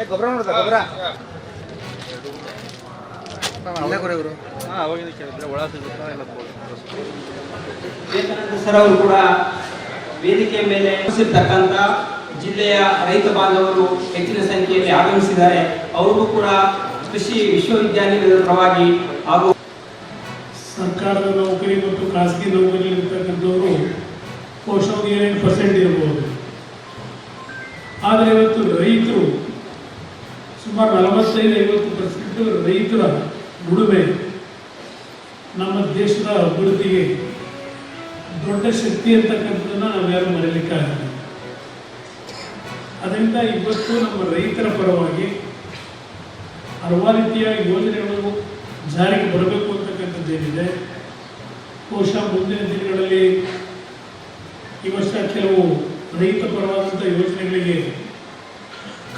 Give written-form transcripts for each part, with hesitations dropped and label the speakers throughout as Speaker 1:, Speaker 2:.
Speaker 1: ಗೊಬ್ಬರ ನೋಡ್ತಾ ಗೊಬ್ಬರ
Speaker 2: ಸರ್ ಅವರು ಕೂಡ ವೇದಿಕೆಯ ಮೇಲೆ ತಕ್ಕಂತ ಜಿಲ್ಲೆಯ ರೈತ ಬಾಂಧವರು ಹೆಚ್ಚಿನ ಸಂಖ್ಯೆಯಲ್ಲಿ ಆಗಮಿಸಿದ್ದಾರೆ. ಅವರಿಗೂ ಕೂಡ ಕೃಷಿ ವಿಶ್ವವಿದ್ಯಾನಿಲಯದ ಪರವಾಗಿ ಹಾಗೂ
Speaker 3: ಸರ್ಕಾರದ ನೌಕರಿ ಮತ್ತು ಖಾಸಗಿ ನೌಕರಿ ಇರ್ತಕ್ಕಂಥವರು ಬಹುಶಃ 8% ಇರಬಹುದು. ಆದರೆ ಇವತ್ತು ರೈತರು ಸುಮಾರು 45-50% ರೈತರ ದುಡಿಮೆ ನಮ್ಮ ದೇಶದ ಅಭಿವೃದ್ಧಿಗೆ ದೊಡ್ಡ ಶಕ್ತಿ ಅಂತಕ್ಕಂಥದ್ದನ್ನು ನಾವ್ಯಾರು ಮರೆಯಲಿಕ್ಕಾಗಲ್ಲ. ಅದರಿಂದ ಇವತ್ತು ನಮ್ಮ ರೈತರ ಪರವಾಗಿ ಹಲವಾರು ರೀತಿಯ ಯೋಜನೆಗಳು ಜಾರಿಗೆ ಬರಬೇಕು ಅಂತಕ್ಕಂಥದ್ದೇನಿದೆ. ಬಹುಶಃ ಮುಂದಿನ ದಿನಗಳಲ್ಲಿ ಈ ವರ್ಷ ಕೆಲವು ರೈತ ಪರವಾದಂಥ ಯೋಜನೆಗಳಿಗೆ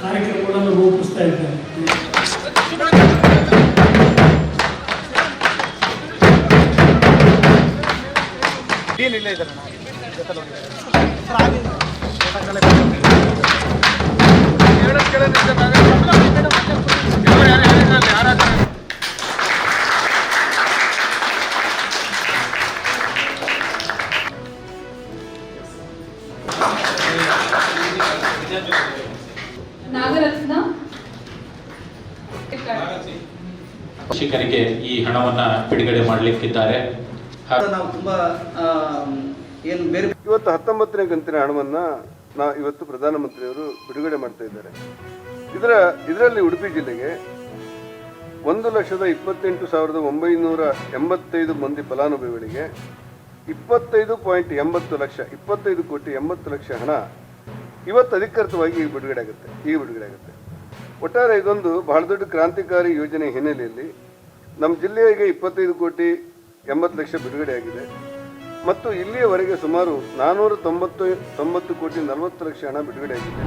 Speaker 3: ಕಾರ್ಯಕ್ರಮಗಳನ್ನು ರೂಪಿಸ್ತಾ ಇದ್ದಾರೆ.
Speaker 4: ಕೃಷಿಕರಿಗೆ ಈ ಹಣವನ್ನ ಬಿಡುಗಡೆ ಮಾಡಲಿಕ್ಕಿದ್ದಾರೆ.
Speaker 1: ನಾವು ತುಂಬಾ ಏನು ಬೇರೆ
Speaker 5: ಇವತ್ತು 19ನೇ ಕಂತಿನ ಹಣವನ್ನ ಇವತ್ತು ಪ್ರಧಾನಮಂತ್ರಿಯವರು ಬಿಡುಗಡೆ ಮಾಡ್ತಾ ಇದ್ದಾರೆ. ಇದರಲ್ಲಿ ಉಡುಪಿ ಜಿಲ್ಲೆಗೆ 1,28,985 ಮಂದಿ ಫಲಾನುಭವಿಗಳಿಗೆ 25.80 ಲಕ್ಷ 25 ಕೋಟಿ 80 ಲಕ್ಷ ಹಣ ಇವತ್ತು ಅಧಿಕೃತವಾಗಿ ಬಿಡುಗಡೆ ಆಗುತ್ತೆ. ಒಟ್ಟಾರೆ ಇದೊಂದು ಬಹಳ ದೊಡ್ಡ ಕ್ರಾಂತಿಕಾರಿ ಯೋಜನೆ ಹಿನ್ನೆಲೆಯಲ್ಲಿ ನಮ್ಮ ಜಿಲ್ಲೆಗೆ 25 ಕೋಟಿ 80 ಲಕ್ಷ ಬಿಡುಗಡೆಯಾಗಿದೆ ಮತ್ತು ಇಲ್ಲಿಯವರೆಗೆ ಸುಮಾರು 499 ಕೋಟಿ 40 ಲಕ್ಷ ಹಣ ಬಿಡುಗಡೆಯಾಗಿದೆ.